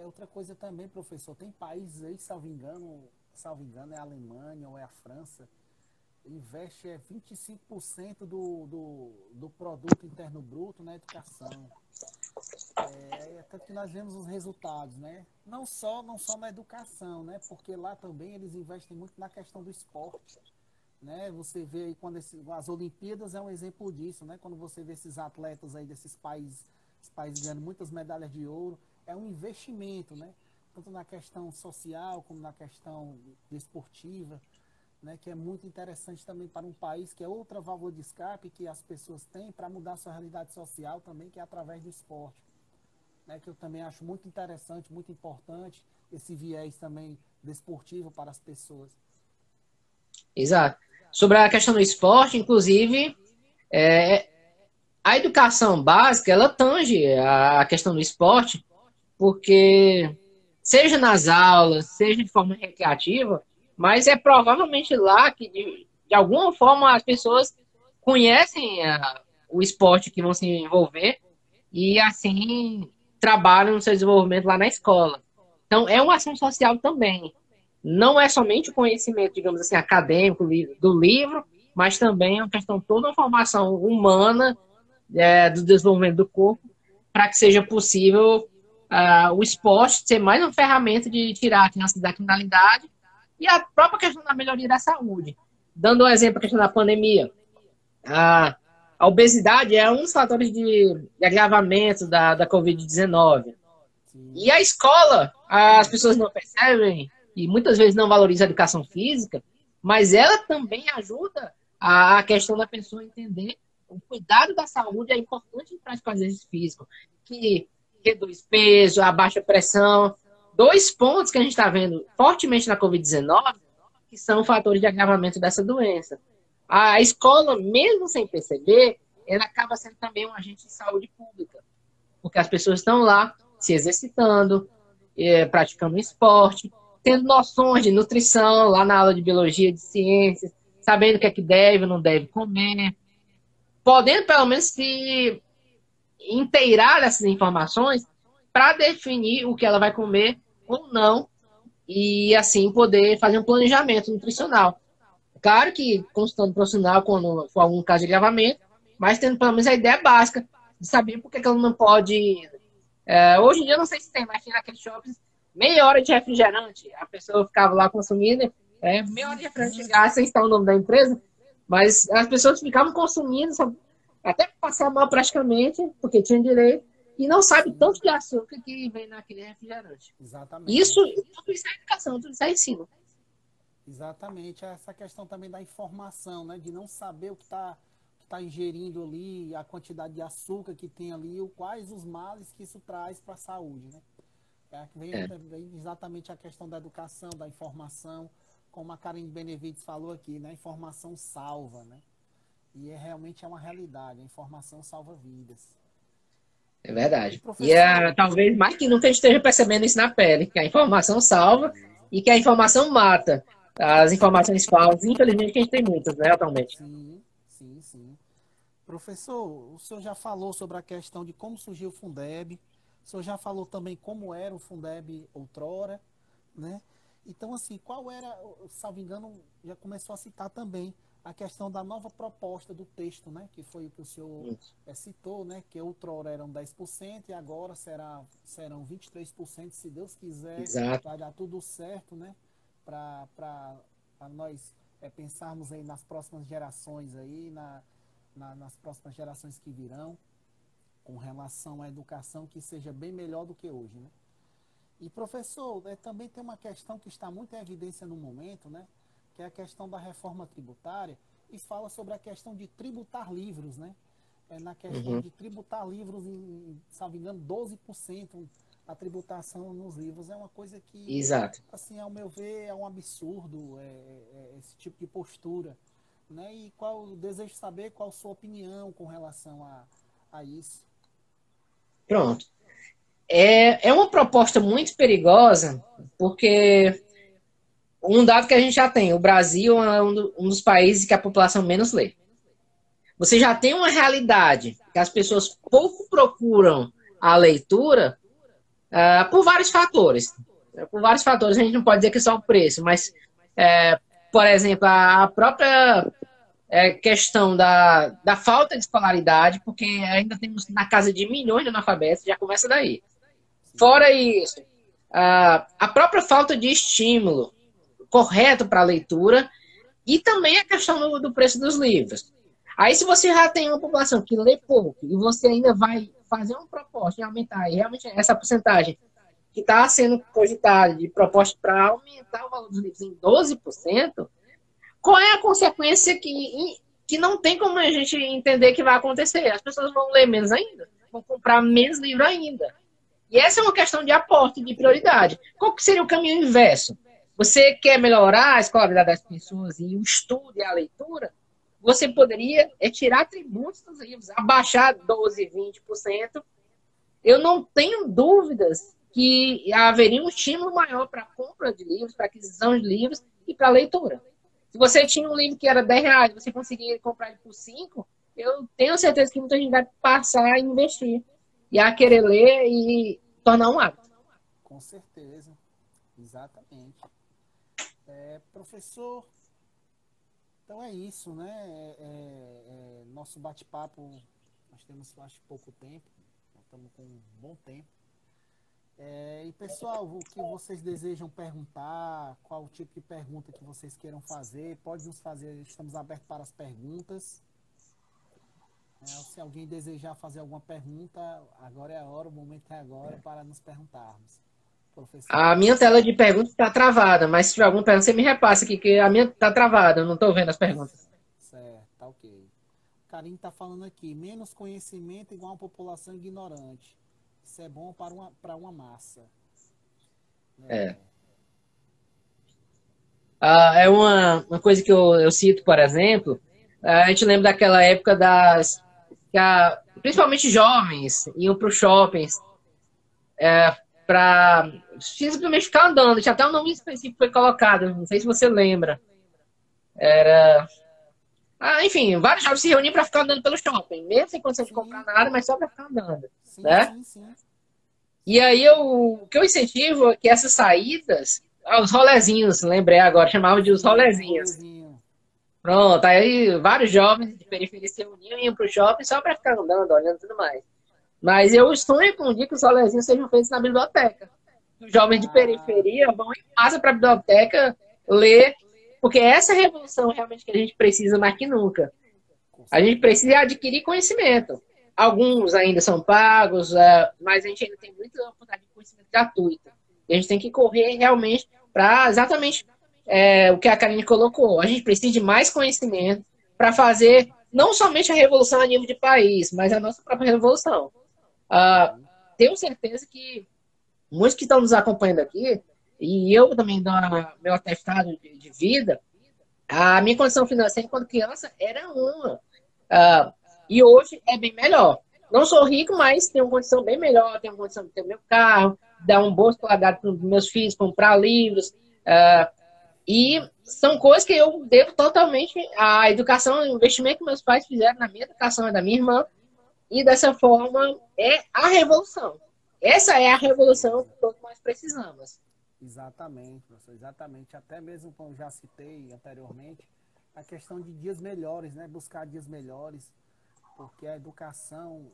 Outra coisa também, professor, tem países aí, salvo engano, é a Alemanha ou é a França, investe 25% do produto interno bruto na educação. Tanto que nós vemos os resultados, né? Não só na educação, né? Porque lá também eles investem muito na questão do esporte. Né? Você vê aí quando as Olimpíadas é um exemplo disso, né? Quando você vê esses atletas aí desses países ganhando muitas medalhas de ouro, é um investimento, né? Tanto na questão social como na questão desportiva. né, que é muito interessante também para um país, que é outra válvula de escape que as pessoas têm para mudar sua realidade social também, que é através do esporte, né, que eu também acho muito interessante, muito importante, esse viés também desportivo para as pessoas. Exato. Sobre a questão do esporte, inclusive, a educação básica, ela tange a questão do esporte, porque seja nas aulas, seja de forma recreativa, mas é provavelmente lá que, de alguma forma, as pessoas conhecem o esporte que vão se envolver e, assim, trabalham no seu desenvolvimento lá na escola. Então, é uma ação social também. Não é somente o conhecimento, digamos assim, acadêmico do livro, mas também é uma questão toda uma formação humana do desenvolvimento do corpo para que seja possível o esporte ser mais uma ferramenta de tirar a criança da criminalidade e a própria questão da melhoria da saúde. Dando um exemplo, a questão da pandemia. A obesidade é um dos fatores de agravamento da Covid-19. E a escola, as pessoas não percebem e muitas vezes não valorizam a educação física, mas ela também ajuda a questão da pessoa entender o cuidado da saúde é importante para praticar exercício físico, que reduz peso, a baixa pressão. Dois pontos que a gente está vendo fortemente na Covid-19, que são fatores de agravamento dessa doença. A escola, mesmo sem perceber, ela acaba sendo também um agente de saúde pública, porque as pessoas estão lá se exercitando, praticando esporte, tendo noções de nutrição lá na aula de biologia, de ciências, sabendo o que é que deve ou não deve comer, podendo pelo menos se inteirar dessas informações para definir o que ela vai comer ou não e assim poder fazer um planejamento nutricional. Claro que consultando profissional quando for algum caso de agravamento, mas tendo pelo menos a ideia básica de saber por que ela não pode. Hoje em dia eu não sei se tem, mas tinha naqueles shoppings meia hora de refrigerante. A pessoa ficava lá consumindo, meia hora de refrigerante de gás, sem estar o nome da empresa, mas as pessoas ficavam consumindo, até passar mal praticamente, porque tinha direito, e não sabe tanto de açúcar que vem naquele refrigerante. Exatamente. Tudo isso é educação, tudo isso é ensino. Exatamente, essa questão também da informação, né? De não saber o que tá ingerindo ali, a quantidade de açúcar que tem ali, quais os males que isso traz para a saúde, né? Vem exatamente a questão da educação, da informação, como a Karen Benevides falou aqui, né? A informação salva, né? E realmente é uma realidade, a informação salva vidas. É verdade. E talvez mais que nunca a gente esteja percebendo isso na pele, que a informação salva e que a informação mata. As informações falsas, infelizmente, que a gente tem muitas, né, atualmente. Sim. Professor, o senhor já falou sobre a questão de como surgiu o Fundeb, o senhor já falou também como era o Fundeb outrora, né? Então, assim, qual era, salvo engano, já começou a citar também a questão da nova proposta do texto, né? Que foi o que o senhor citou, né? Que outrora eram 10% e agora serão 23%, se Deus quiser. Exato. Vai dar tudo certo, né? Para nós pensarmos aí nas próximas gerações aí, nas próximas gerações que virão, com relação à educação que seja bem melhor do que hoje, né? E professor, também tem uma questão que está muito em evidência no momento, né? Que é a questão da reforma tributária, e fala sobre a questão de tributar livros, né? Na questão de tributar livros em, salvo engano, 12%. A tributação nos livros é uma coisa que, exato, assim, ao meu ver, é um absurdo esse tipo de postura, né? E desejo saber qual a sua opinião com relação a isso. Pronto. É uma proposta muito perigosa, porque um dado que a gente já tem, o Brasil é um dos países que a população menos lê. Você já tem uma realidade que as pessoas pouco procuram a leitura, por vários fatores. Por vários fatores, a gente não pode dizer que é só o preço, mas, por exemplo, a própria questão da falta de escolaridade, porque ainda temos na casa de milhões de analfabetos, já começa daí. Fora isso, a própria falta de estímulo correto para a leitura e também a questão do preço dos livros. Aí, se você já tem uma população que lê pouco e você ainda vai fazer uma proposta de aumentar, e realmente essa porcentagem que está sendo cogitada de proposta para aumentar o valor dos livros em 12%, qual é a consequência que não tem como a gente entender que vai acontecer? As pessoas vão ler menos ainda, vão comprar menos livro ainda. E essa é uma questão de aporte, de prioridade. Qual que seria o caminho inverso? Você quer melhorar a escolaridade das pessoas e o estudo e a leitura? Você poderia tirar tributos dos livros, abaixar 12%, 20%. Eu não tenho dúvidas que haveria um estímulo maior para a compra de livros, para a aquisição de livros e para a leitura. Se você tinha um livro que era R$10, você conseguia comprar ele por 5, eu tenho certeza que muita gente vai passar a investir e a querer ler e tornar um hábito. Com certeza, exatamente. Professor, então é isso, né? Nosso bate-papo, nós temos, acho, pouco tempo, nós estamos com um bom tempo. E pessoal, o que vocês desejam perguntar, qual o tipo de pergunta que vocês queiram fazer, pode nos fazer, estamos abertos para as perguntas. Se alguém desejar fazer alguma pergunta, agora é a hora, o momento é agora para nos perguntarmos. Professor. A minha tela de perguntas está travada, mas se tiver alguma pergunta, você me repassa aqui, que a minha está travada, eu não estou vendo as perguntas. Certo, tá ok. O Carinho está falando aqui, menos conhecimento igual a população ignorante. Isso é bom para uma massa. É uma coisa que eu cito, por exemplo, a gente lembra daquela época principalmente jovens iam para os shoppings para simplesmente ficar andando. Tinha até um nome específico que foi colocado, não sei se você lembra. Enfim, vários jovens se reuniam para ficar andando pelo shopping, mesmo sem condição de comprar nada, mas só para ficar andando. Sim, né? sim. E aí o que eu incentivo é que essas saídas, os rolezinhos, lembrei agora, chamava de os rolezinhos. Pronto, aí vários jovens de periferia se reuniam e iam para o shopping só para ficar andando, olhando e tudo mais. Mas eu sonho com um dia que os rolezinhos sejam feitos na biblioteca. Os jovens de periferia vão em massa para a biblioteca ler, porque essa é a revolução realmente que a gente precisa mais que nunca. A gente precisa adquirir conhecimento. Alguns ainda são pagos, mas a gente ainda tem muita oportunidade de conhecimento gratuito. E a gente tem que correr realmente para exatamente o que a Karine colocou. A gente precisa de mais conhecimento para fazer não somente a revolução a nível de país, mas a nossa própria revolução. Tenho certeza que muitos que estão nos acompanhando aqui, e eu também dou meu atestado de vida, a minha condição financeira quando criança era uma. E hoje é bem melhor. Não sou rico, mas tenho uma condição bem melhor, tenho uma condição de ter meu carro, dar uma boa escolaridade para os meus filhos, comprar livros. E são coisas que eu devo totalmente à educação, ao investimento que meus pais fizeram na minha educação e da minha irmã. E dessa forma é a revolução. Essa é a revolução que todos nós precisamos. Exatamente, professor, exatamente. Até mesmo como já citei anteriormente, a questão de dias melhores, né? Buscar dias melhores, porque a educação,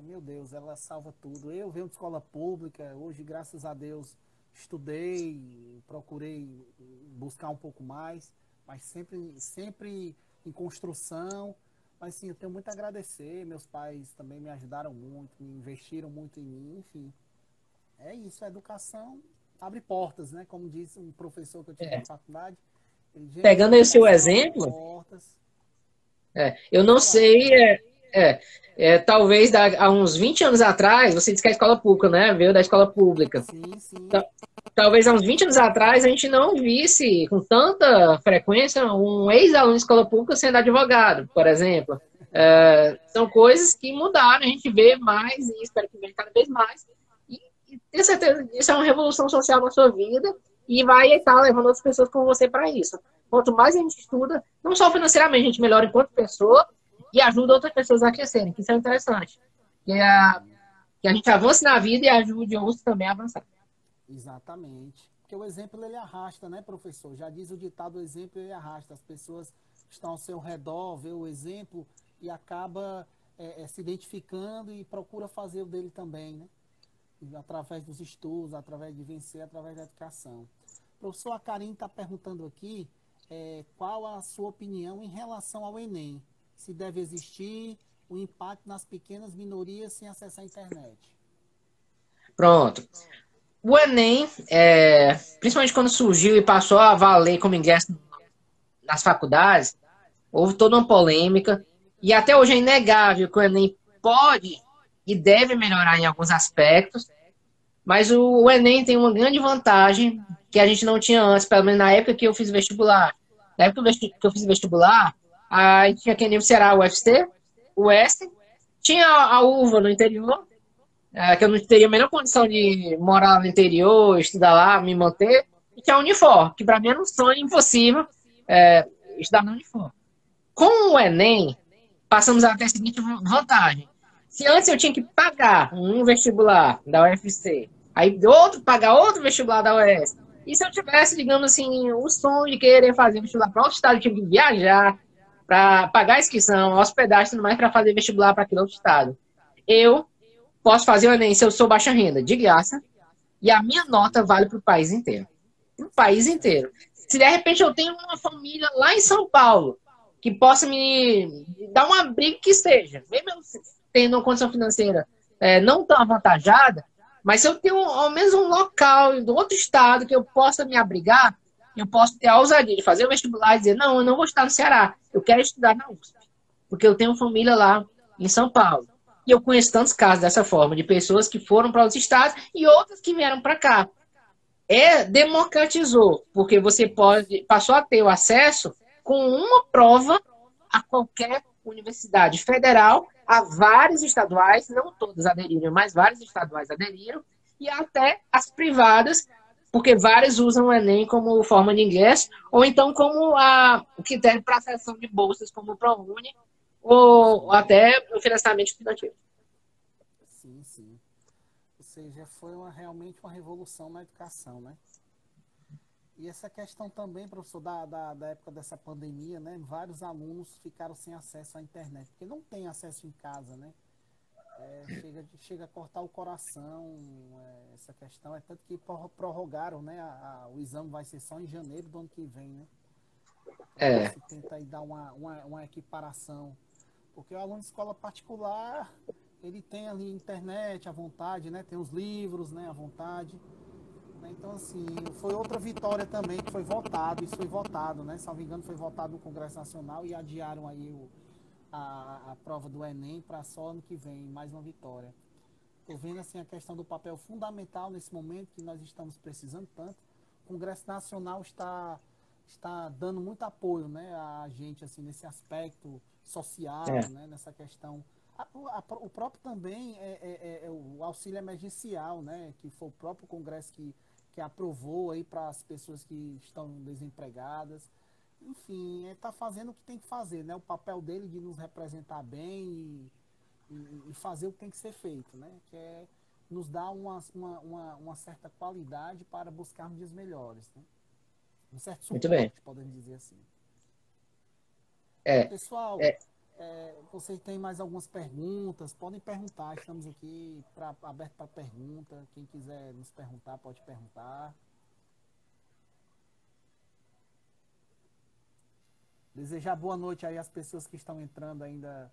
meu Deus, ela salva tudo. Eu venho de escola pública, hoje, graças a Deus, estudei, procurei buscar um pouco mais, mas sempre em construção. Mas sim, eu tenho muito a agradecer, meus pais também me ajudaram muito, me investiram muito em mim, enfim. É isso, a educação abre portas, né? Como disse um professor que eu tive na faculdade. Pegando aí o seu exemplo, eu não sei, talvez há uns 20 anos atrás, você disse que é a escola pública, né? Veio da escola pública. Sim, sim. Talvez há uns 20 anos atrás a gente não visse com tanta frequência um ex-aluno de escola pública sendo advogado, por exemplo. São coisas que mudaram, a gente vê mais e espero que venha cada vez mais. E tenho certeza que isso é uma revolução social na sua vida e vai estar levando outras pessoas como você para isso. Quanto mais a gente estuda, não só financeiramente, a gente melhora enquanto pessoa e ajuda outras pessoas a crescerem, que isso é interessante. Que a gente avance na vida e ajude outros também a avançar. Exatamente. Porque o exemplo, ele arrasta, né, professor? Já diz o ditado, o exemplo, ele arrasta. As pessoas estão ao seu redor, vê o exemplo e acaba se identificando e procura fazer o dele também, né? Através dos estudos, através de vencer, através da educação. Professor, a Karine está perguntando aqui qual a sua opinião em relação ao Enem. Se deve existir o impacto nas pequenas minorias sem acessar a internet. Pronto. O Enem, principalmente quando surgiu e passou a valer como ingresso nas faculdades, houve toda uma polêmica, e até hoje é inegável que o Enem pode e deve melhorar em alguns aspectos, mas o Enem tem uma grande vantagem que a gente não tinha antes, pelo menos na época que eu fiz vestibular. Na época que eu fiz vestibular, aí tinha aqui no Ceará o UFC, o Oeste, tinha a UVA no interior, que eu não teria a menor condição de morar no interior, estudar lá, me manter, e tinha a Unifor, que para mim era um sonho impossível estudar na Unifor. Com o Enem, passamos a ter a seguinte vantagem. Se antes eu tinha que pagar um vestibular da UFC, aí pagar outro vestibular da UES, e se eu tivesse, digamos assim, o sonho de querer fazer vestibular para outro estado, eu tinha que viajar para pagar a inscrição, hospedagem e tudo mais para fazer vestibular para aquele outro estado. Eu posso fazer o Enem se eu sou baixa renda, de graça, e a minha nota vale para o país inteiro. Para o país inteiro. Se de repente eu tenho uma família lá em São Paulo, que possa me dar um abrigo que esteja, mesmo eu tendo uma condição financeira não tão avantajada, mas se eu tenho ao menos um local de outro estado que eu possa me abrigar, eu posso ter a ousadia de fazer o vestibular e dizer, não, eu não vou estudar no Ceará, eu quero estudar na USP, porque eu tenho família lá em São Paulo. E eu conheço tantos casos dessa forma, de pessoas que foram para outros estados e outras que vieram para cá. Democratizou, porque você passou a ter o acesso com uma prova a qualquer universidade federal, a vários estaduais, não todas aderiram, mas vários estaduais aderiram, e até as privadas, porque vários usam o Enem como forma de ingresso, ou então como o critério para acessão de bolsas, como o ProUni, ou até o financiamento estudantil. Sim, sim. Ou seja, foi realmente uma revolução na educação, né? E essa questão também, professor, da época dessa pandemia, né? Vários alunos ficaram sem acesso à internet, porque não tem acesso em casa, né? Chega a cortar o coração essa questão. É tanto que prorrogaram, né? O exame vai ser só em janeiro do ano que vem, né? Se tenta aí dar uma equiparação. Porque o aluno de escola particular, ele tem ali internet à vontade, né? Tem os livros, né? À vontade. Então, assim, foi outra vitória também que foi votado, isso foi votado, né? Se não me engano, foi votado no Congresso Nacional e adiaram aí a prova do Enem para só ano que vem, mais uma vitória. Estou vendo, assim, a questão do papel fundamental nesse momento que nós estamos precisando tanto. O Congresso Nacional está dando muito apoio, né, a gente, assim, nesse aspecto social, né, nessa questão. O próprio também o auxílio emergencial, né, que foi o próprio Congresso que aprovou aí para as pessoas que estão desempregadas. Enfim, está fazendo o que tem que fazer, né? O papel dele de nos representar bem e fazer o que tem que ser feito, né? Que é nos dar uma certa qualidade para buscarmos dias melhores, né? Um certo suporte, podemos dizer assim. Pessoal, vocês têm mais algumas perguntas? Podem perguntar, estamos aqui aberto para pergunta. Quem quiser nos perguntar, pode perguntar. Desejar boa noite aí às pessoas que estão entrando ainda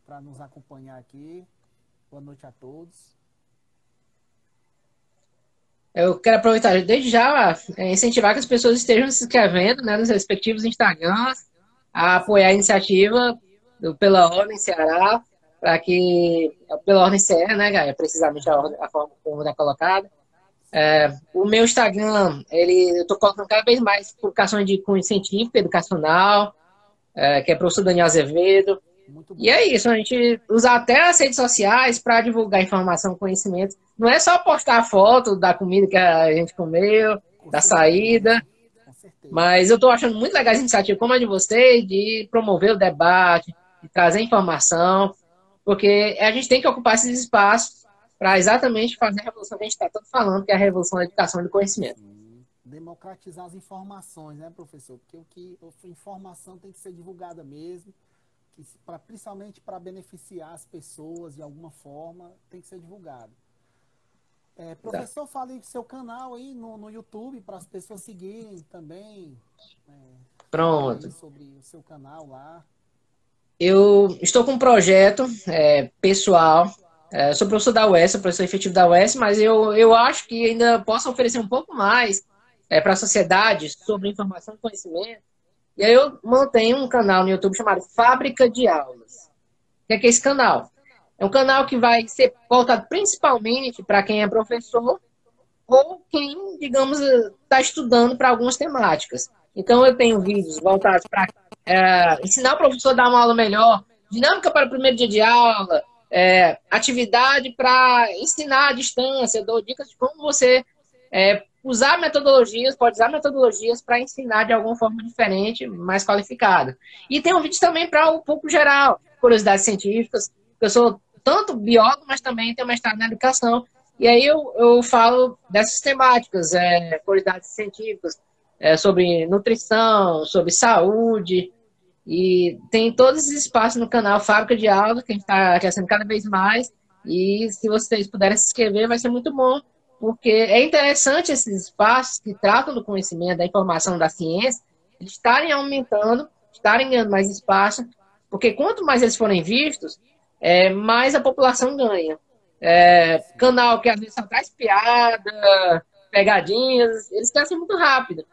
para nos acompanhar aqui. Boa noite a todos. Eu quero aproveitar desde já incentivar que as pessoas estejam se inscrevendo, né, nos respectivos Instagrams, a apoiar a iniciativa Pela Ordem Ceará, para que Pela Ordem CE, né, Gaia, precisamente a forma como é colocada. O meu Instagram, eu estou colocando cada vez mais publicações de cunho científico, educacional, que é professor Daniel Azevedo. E é isso, a gente usa até as redes sociais para divulgar informação, conhecimento. Não é só postar a foto da comida que a gente comeu, da saída, mas eu estou achando muito legal essa iniciativa, como a de vocês, de promover o debate, de trazer informação, porque a gente tem que ocupar esses espaços para exatamente fazer a revolução que a gente está todo falando, que é a revolução da educação e do conhecimento. Democratizar as informações, né, professor? Porque a informação tem que ser divulgada mesmo, principalmente para beneficiar as pessoas de alguma forma, tem que ser divulgado. Professor, fale do seu canal aí no YouTube para as pessoas seguirem também. Pronto. Sobre o seu canal lá. Eu estou com um projeto pessoal. Sou professor da UES, sou professor efetivo da UES, mas eu acho que ainda posso oferecer um pouco mais para a sociedade sobre informação e conhecimento. E aí eu mantenho um canal no YouTube chamado Fábrica de Aulas. O que é esse canal? É um canal que vai ser voltado principalmente para quem é professor ou quem, digamos, está estudando para algumas temáticas. Então, eu tenho vídeos voltados para ensinar o professor a dar uma aula melhor, dinâmica para o primeiro dia de aula, atividade para ensinar à distância, eu dou dicas de como você usar metodologias, pode usar metodologias para ensinar de alguma forma diferente, mais qualificada. E tem um vídeo também para o público geral, curiosidades científicas, eu sou tanto biólogo, mas também tenho mestrado na educação. E aí eu falo dessas temáticas, curiosidades científicas, sobre nutrição, sobre saúde, e tem todos esses espaços no canal Fábrica de Aulas, que a gente está crescendo cada vez mais, e se vocês puderem se inscrever, vai ser muito bom, porque é interessante esses espaços que tratam do conhecimento, da informação, da ciência, eles estarem aumentando, estarem ganhando mais espaço, porque quanto mais eles forem vistos, mais a população ganha. Canal que às vezes só traz piada, pegadinhas, eles crescem muito rápido.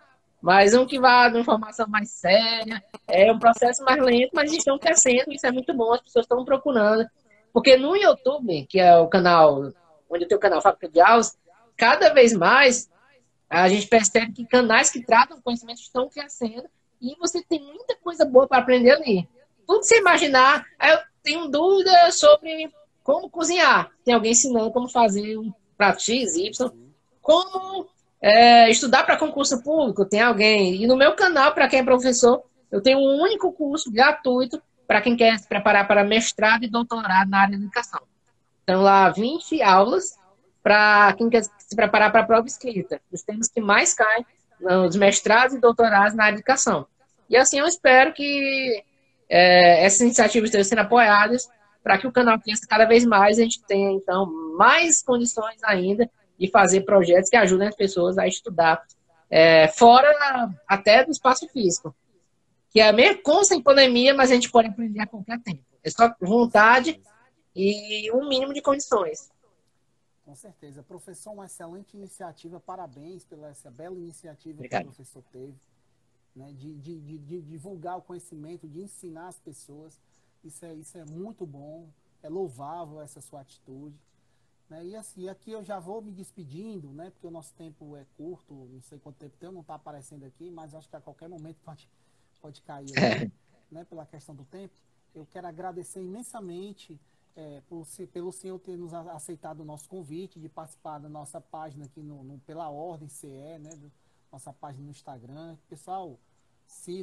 Mas um que vai dar informação mais séria, é um processo mais lento, mas eles estão crescendo, isso é muito bom, as pessoas estão procurando. Porque no YouTube, que é o canal, onde eu tenho o canal Fábrica de Aulas, cada vez mais a gente percebe que canais que tratam conhecimento estão crescendo e você tem muita coisa boa para aprender ali. Tudo que você imaginar, eu tenho dúvida sobre como cozinhar. Tem alguém ensinando como fazer um prato X, Y. Como estudar para concurso público, tem alguém. E no meu canal, para quem é professor, eu tenho um único curso gratuito para quem quer se preparar para mestrado e doutorado na área de educação. Então, lá 20 aulas para quem quer se preparar para a prova escrita. Os temas que mais caem nos mestrados e doutorados na área de educação. E assim eu espero que essas iniciativas estejam sendo apoiadas para que o canal cresça cada vez mais, a gente tenha, então, mais condições ainda de fazer projetos que ajudem as pessoas a estudar fora até do espaço físico. Que é meio com sem pandemia, mas a gente pode aprender a qualquer tempo. É só vontade e um mínimo de condições. Com certeza. Professor, uma excelente iniciativa. Parabéns pela essa bela iniciativa Obrigado. que o professor teve, né, de divulgar o conhecimento, de ensinar as pessoas. Isso é muito bom, é louvável essa sua atitude. Né? E assim, aqui eu já vou me despedindo, né, porque o nosso tempo é curto, não sei quanto tempo tem, não está aparecendo aqui, mas acho que a qualquer momento pode cair aqui, né, pela questão do tempo. Eu quero agradecer imensamente pelo senhor ter nos aceitado o nosso convite de participar da nossa página aqui pela Ordem CE, né, nossa página no Instagram. Pessoal,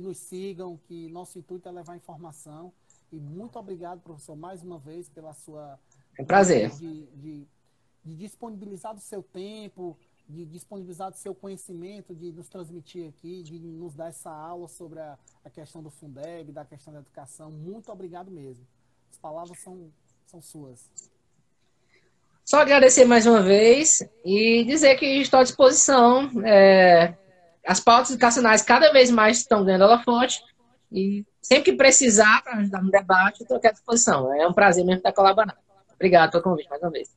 nos sigam, que nosso intuito é levar informação. E muito obrigado, professor, mais uma vez, pela sua... É um prazer. De disponibilizar do seu tempo, de disponibilizar do seu conhecimento, de nos transmitir aqui, de nos dar essa aula sobre a questão do Fundeb, da questão da educação. Muito obrigado mesmo. As palavras são suas. Só agradecer mais uma vez e dizer que estou à disposição. As pautas educacionais cada vez mais estão ganhando holofote e sempre que precisar para ajudar no debate, estou aqui à disposição. É um prazer mesmo estar colaborando. Obrigado pelo convite mais uma vez.